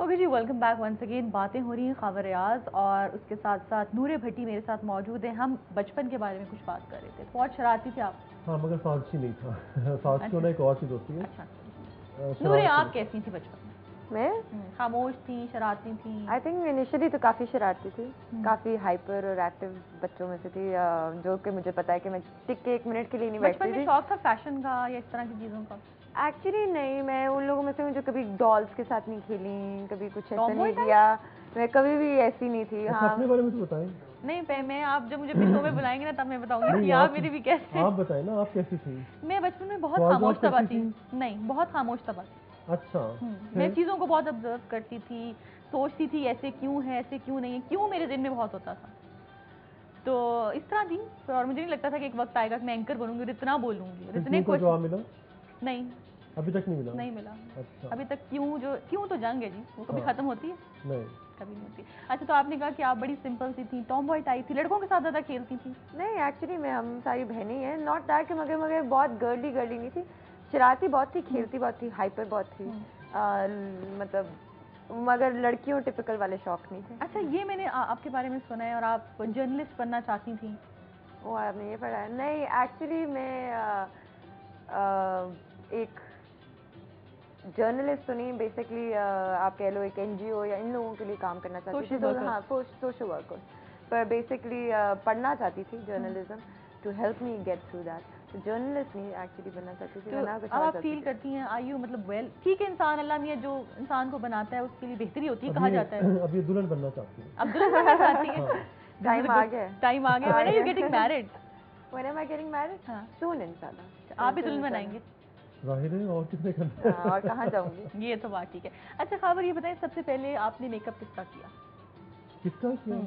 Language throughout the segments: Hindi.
ओके जी, वेलकम बैक वंस अगेन। बातें हो रही हैं ख़ावर रियाज और उसके साथ साथ नूरे भट्टी मेरे साथ मौजूद हैं। हम बचपन के बारे में कुछ बात कर रहे थे। बहुत शरारती थे आप? हाँ, मगर फारसी नहीं था। फारसी होना एक और चीज़ होती है। अच्छा, नूरे आप कैसी थी बचपन में? मैं खामोश थी, शरारती थी? आई थिंक इनिशियली तो काफ़ी शरारती थी, काफ़ी हाइपर और एक्टिव बच्चों में से थी, जो कि मुझे पता है कि मैं टिक के 1 मिनट के लिए नहीं बैठती थी। बचपन में शौक था फैशन का या इस तरह की चीज़ों का? एक्चुअली नहीं, मैं उन लोगों में से हूँ जो कभी डॉल्स के साथ नहीं खेली, कभी कुछ ऐसा नहीं किया, मैं कभी भी ऐसी नहीं थी। हाँ, अपने बारे में तो बताएं। नहीं, मैं आप जब मुझे अपने शो में बुलाएंगे ना तब मैं बताऊंगी कि आप मेरी भी कैसे। आप बताएं ना, आप कैसी थी? मैं बचपन में बहुत खामोश तबा थी। नहीं, बहुत खामोश तबा थी। अच्छा। मैं चीज़ों को बहुत ऑब्जर्व करती थी, सोचती थी ऐसे क्यों है, ऐसे क्यों नहीं है, क्यों मेरे दिन में बहुत होता था। तो इस तरह थी और मुझे नहीं लगता था कि एक वक्त आएगा कि मैं एंकर बनूंगी और इतना बोलूंगी और इतने क्वेश्चन मिला? नहीं, अभी तक नहीं मिला। नहीं मिला। अच्छा। अभी तक क्यों तो जंग है जी, वो कभी खत्म होती है? नहीं, कभी नहीं होती। अच्छा, तो आपने कहा कि आप बड़ी सिंपल सी थी, टॉम बॉय टाइप थी, लड़कों के साथ ज़्यादा खेलती थी? नहीं, एक्चुअली मैं हम सारी बहनें हैं, नॉट दैट कि मगर बहुत गर्ली नहीं थी, शरारती बहुत थी, खेलती बहुत थी, हाइपर बहुत थी, मतलब मगर लड़कियों टिपिकल वाले शौक नहीं थे। अच्छा, ये मैंने आपके बारे में सुना है और आप जर्नलिस्ट बनना चाहती थी? वो आपने ये पढ़ा है? नहीं, एक्चुअली मैं एक जर्नलिस्ट तो नहीं, बेसिकली आप कह लो एक एनजीओ या इन लोगों के लिए काम करना चाहती थी। तो हाँ, सोशल वर्कर, पर बेसिकली पढ़ना चाहती थी journalism to help me get through that. तो जर्नलिस्ट नहीं एक्चुअली बनना चाहती थी। तो अब आप फील करती हैं आयु मतलब वेल ठीक है, इंसान अल्लाह मियां जो इंसान को बनाता है उसके लिए बेहतरी होती है, कहा जाता है। अब ये दुल्हन बनना चाहती है। अब दुल्हन बनना चाहती है? टाइम आ गया, टाइम आ गया। When are you getting married? When am I getting married? Soon इंशाल्लाह। आप भी दुल्हन बनाएंगे? जाहिर है, और किसने करना है? और कहाँ जाऊंगी? ये तो बात ठीक है। अच्छा ख़ावर, ये बताएं सबसे पहले आपने मेकअप किसका किया? किसका किया?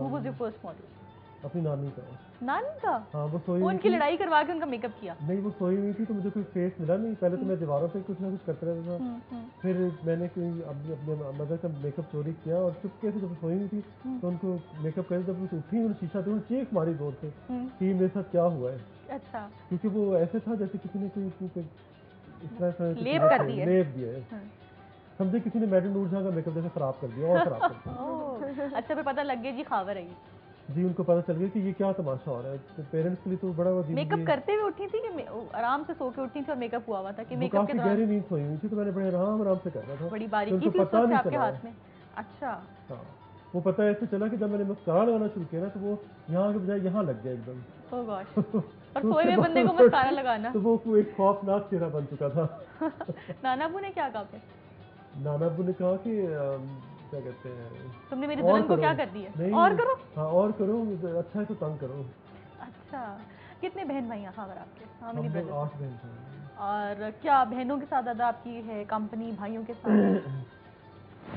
Who was your first model? अपनी नानी का। नानी का? हाँ, वो सोई उनकी लड़ाई करवा के उनका मेकअप किया? नहीं, वो सोई हुई थी तो मुझे कोई फेस मिला नहीं। पहले तो मैं दीवारों पे कुछ ना कुछ करते रहता था। फिर मैंने कोई अपने मदर का मेकअप चोरी किया और चुपके से जब सोई हुई थी तो उनको मेकअप कर, जब उठी उन्होंने शीशा तो चीख मारी जोर से कि मेरे साथ क्या हुआ है। अच्छा। क्योंकि वो ऐसे था जैसे किसी ने कोई इस तरह से लेप कर दिया, लेप दिया है। समझे किसी ने मैडम नूरजहां का मेकअप जैसे खराब कर दिया और खराब कर दिया। अच्छा, फिर पता लग गया जी ख़ावर है जी, उनको पता चल गया कि ये क्या तमाशा हो रहा है। तो पेरेंट्स के लिए तो बड़ा अजीब। मेकअप करते हुए उठी थी कि आराम से सो के उठी थी और मेकअप हुआ हुआ था कि मेकअप के दौरान? गहरी नींद सोई हुई थी तो मैंने बड़े आराम से कर रहा था। बड़ी बारीकी थी पता नहीं आपके हाथ में? अच्छा। हाँ, वो पता ऐसे चला कि जब मैंने मस्कारा लगाना शुरू किया ना तो वो यहाँ के बजाय यहाँ लग गया एकदम। ओह गॉश। और सोए हुए बंदे को मस्कारा लगाना तो वो एक खौफनाक चेहरा बन चुका था। नाना अब्बू ने क्या कहा फिर? नाना अब्बू ने कहा कि क्या कहते हैं, तुमने मेरी दुल्हन को क्या कर दिया? और करो। हाँ, और करो, अच्छा है तो तंग करो। अच्छा, कितने बहन भाई हैं ख़ावर आपके? हाँ, मेरी 8 बहन हैं। और क्या बहनों के साथ ज़्यादा आपकी है कंपनी, भाइयों के साथ?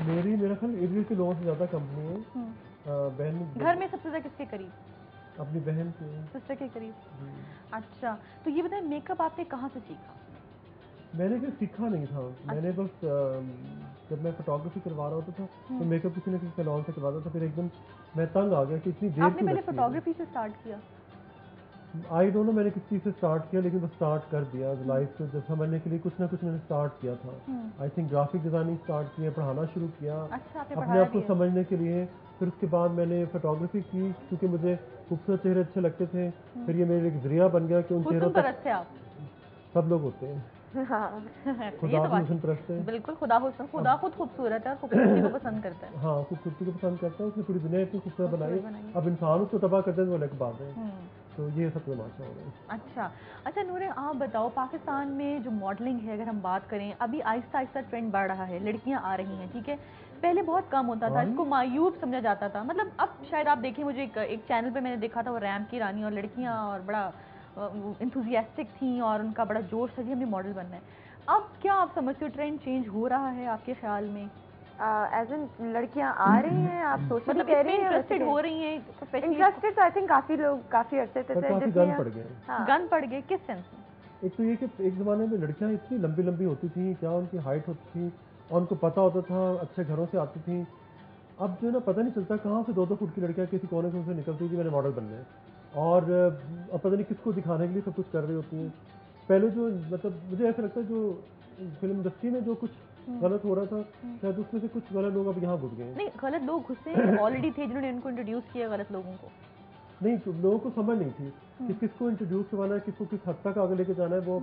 मेरा ख्याल एरिया के लोगों से ज़्यादा कंपनी है। बहन घर में सबसे ज़्यादा किसके करीब? अपनी बहन के, सिस्टर के करीब। अच्छा, तो ये बताएं मेकअप आपने कहाँ से सीखा? मैंने कुछ सीखा नहीं था। मैंने बस जब मैं फोटोग्राफी करवा रहा होता था तो मेकअप किसी ने किसी सैलून से करवाता था। फिर एकदम मैं तंग आ गया कि इतनी देर आपने पहले फोटोग्राफी से स्टार्ट किया? आई डोंट नो मैंने किस चीज़ से स्टार्ट किया, लेकिन बस स्टार्ट कर दिया। लाइफ को जब समझने के लिए कुछ ना कुछ मैंने स्टार्ट किया था। I think graphic designing start किया, पढ़ाना शुरू किया। अच्छा, अपने आप को समझने के लिए। फिर उसके बाद मैंने फोटोग्राफी की क्योंकि मुझे खूबसूरत चेहरे अच्छे लगते थे। फिर ये मेरे एक जरिया बन गया कि उन चेहरों तक सब लोग होते हैं। खुदा हुस्न परस्त है। बिल्कुल, खुदा खुद खूबसूरत है और खूबसूरती को पसंद करता है। हाँ, खूबसूरती को पसंद करता है। उसने पूरी दुनिया इतनी खूबसूरत बनाई, अब इंसान उसको तबाह करते हैं तो अलग बात है। तो ये सब तमाशा हो गया। अच्छा नूरे, आप बताओ पाकिस्तान में जो मॉडलिंग है अगर हम बात करें, अभी आहिस्ता आहिस्ता ट्रेंड बढ़ रहा है, लड़कियां आ रही हैं, ठीक है? पहले बहुत कम होता था, इसको मायूब समझा जाता था। मतलब अब शायद आप देखें, मुझे एक चैनल पे मैंने देखा था वो रैम की रानी और लड़कियां और बड़ा इंथुजियास्टिक थी और उनका बड़ा जोश था जी हमें मॉडल बनना है। अब क्या आप समझते हो ट्रेंड चेंज हो रहा है आपके ख्याल में? एज इन लड़कियां आ रही हैं, आप सोच मतलब कह रही हैं इंटरेस्टेड हो रही हैं? इंटरेस्टेड तो आई थिंक काफी लोग काफी अरसे से गन पड़ गए। गन पड़ गए किस सेंस में? एक तो ये कि एक ज़माने में लड़कियां इतनी लंबी लंबी होती थी, क्या उनकी हाइट होती थी और उनको पता होता था, अच्छे घरों से आती थी। अब जो है ना पता नहीं चलता कहाँ से 2-2 फुट की लड़कियां किसी कोने से निकलती थी मैंने मॉडल बनना है। और अब पता नहीं किसको दिखाने के लिए सब कुछ कर रही होती हैं। पहले जो मतलब मुझे ऐसा लगता है जो फिल्म इंडस्ट्री में जो कुछ गलत हो रहा था शायद उसमें से कुछ गलत लोग अब यहाँ घुस गए हैं। नहीं, गलत लोग घुसे ऑलरेडी थे जिन्होंने इनको इंट्रोड्यूस किया गलत लोगों को। नहीं तो लोगों को समझ नहीं थी कि किसको इंट्रोड्यूस करवाना है, किसको किस हद तक आगे लेके जाना है। वो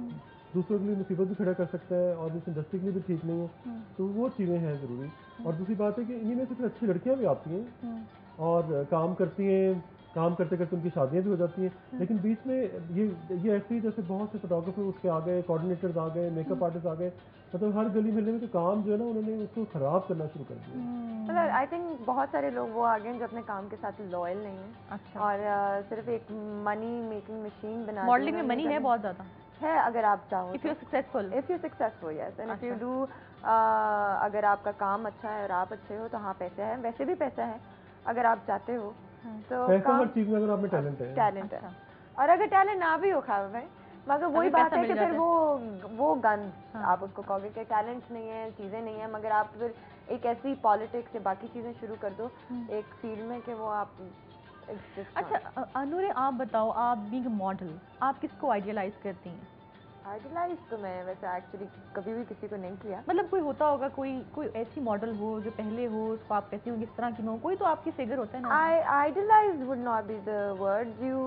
दूसरों के लिए मुसीबत भी खड़ा कर सकता है और इस इंडस्ट्री के लिए भी ठीक नहीं है। तो वो चीज़ें हैं ज़रूरी। और दूसरी बात है कि इन्हीं में से फिर अच्छी लड़कियां भी आती हैं और काम करती हैं, काम करते करते उनकी शादियां भी हो जाती हैं। लेकिन बीच में ये ऐसे ही जैसे बहुत से फोटोग्राफर उसके आ गए, कोऑर्डिनेटर्स आ गए, मेकअप आर्टिस्ट आ गए, मतलब हर गली मिलने में तो काम जो है ना उन्होंने उसको खराब करना शुरू कर दिया। मतलब आई थिंक बहुत सारे लोग वो आ गए हैं जो अपने काम के साथ लॉयल नहीं है। अच्छा। और सिर्फ एक मनी मेकिंग मशीन बना मॉडलिंग में मनी है बहुत ज़्यादा है अगर आप चाहो। If you successful, if you successful yes, and if you do, अगर आपका काम अच्छा है और आप अच्छे हो तो हाँ पैसा है, वैसे भी पैसा है अगर आप चाहते हो तो पैसा हर चीज में अगर आप में टैलेंट है। टैलेंट है। और अगर टैलेंट ना भी हो खाओ भाई, मगर वही बात है कि फिर वो गंद आप उसको कहोगे कि टैलेंट नहीं है, चीज़ें नहीं है, मगर आप फिर एक ऐसी पॉलिटिक्स या बाकी चीज़ें शुरू कर दो एक फील्ड में कि वो आप अच्छा अनूरे, आप बताओ, आप बीइंग मॉडल आप किसको आइडियलाइज करती हैं? आइडियलाइज तो मैं वैसे एक्चुअली कभी भी किसी को नहीं किया। मतलब कोई होता होगा, कोई ऐसी मॉडल हो जो पहले हो, उसको आप कहती हो किस तरह की हो, कोई तो आपकी फिगर होता है ना। Idealise would not be the word you.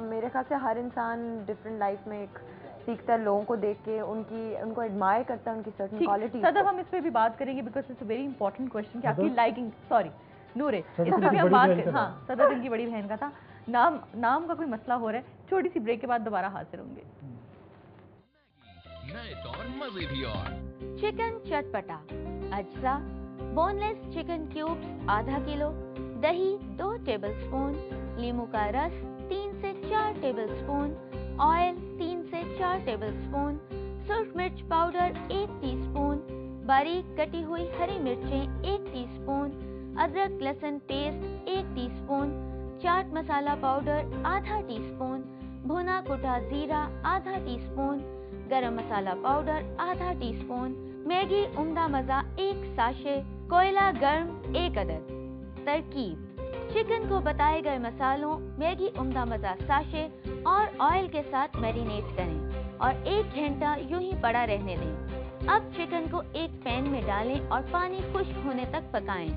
मेरे ख्याल से हर इंसान डिफरेंट लाइफ में एक सीखता है, लोगों को देख के उनको एडमायर करता है, उनकी सर्टेन क्वालिटीज। सदफ हम इस पे भी बात करेंगे because it's a very important question कि आपकी लाइकिंग, सॉरी नूरे, इस पे भी हम बात करें। हाँ, सदफ इनकी बड़ी बहन का था। नाम का कोई मसला हो रहा है, छोटी सी ब्रेक के बाद दोबारा हाजिर होंगे। नए तौर मजे भी और चिकन चटपटा अज्जा, बोनलेस चिकन क्यूब्स आधा किलो, दही 2 टेबलस्पून, नींबू का रस 3 से 4 टेबलस्पून, ऑयल 3 से 4 टेबलस्पून, सुर्ख मिर्च पाउडर 1 टीस्पून, बारीक कटी हुई हरी मिर्चें 1 टीस्पून, अदरक लहसुन paste 1 teaspoon, chaat masala powder आधा टीस्पून, भुना कुटा जीरा आधा टीस्पून, गरम मसाला पाउडर आधा टीस्पून, मैगी उम्दा मजा 1 साशे, कोयला गर्म 1 अदद। तरकीब: चिकन को बताए गए मसालों, मैगी उम्दा मजा साशे और ऑयल के साथ मैरिनेट करें और 1 घंटा यूं ही पड़ा रहने दें। अब चिकन को एक पैन में डालें और पानी खुश्क होने तक पकाएं।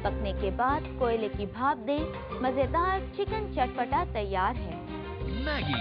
पकने के बाद कोयले की भाप दें। मजेदार चिकन चटपटा तैयार है। मैगी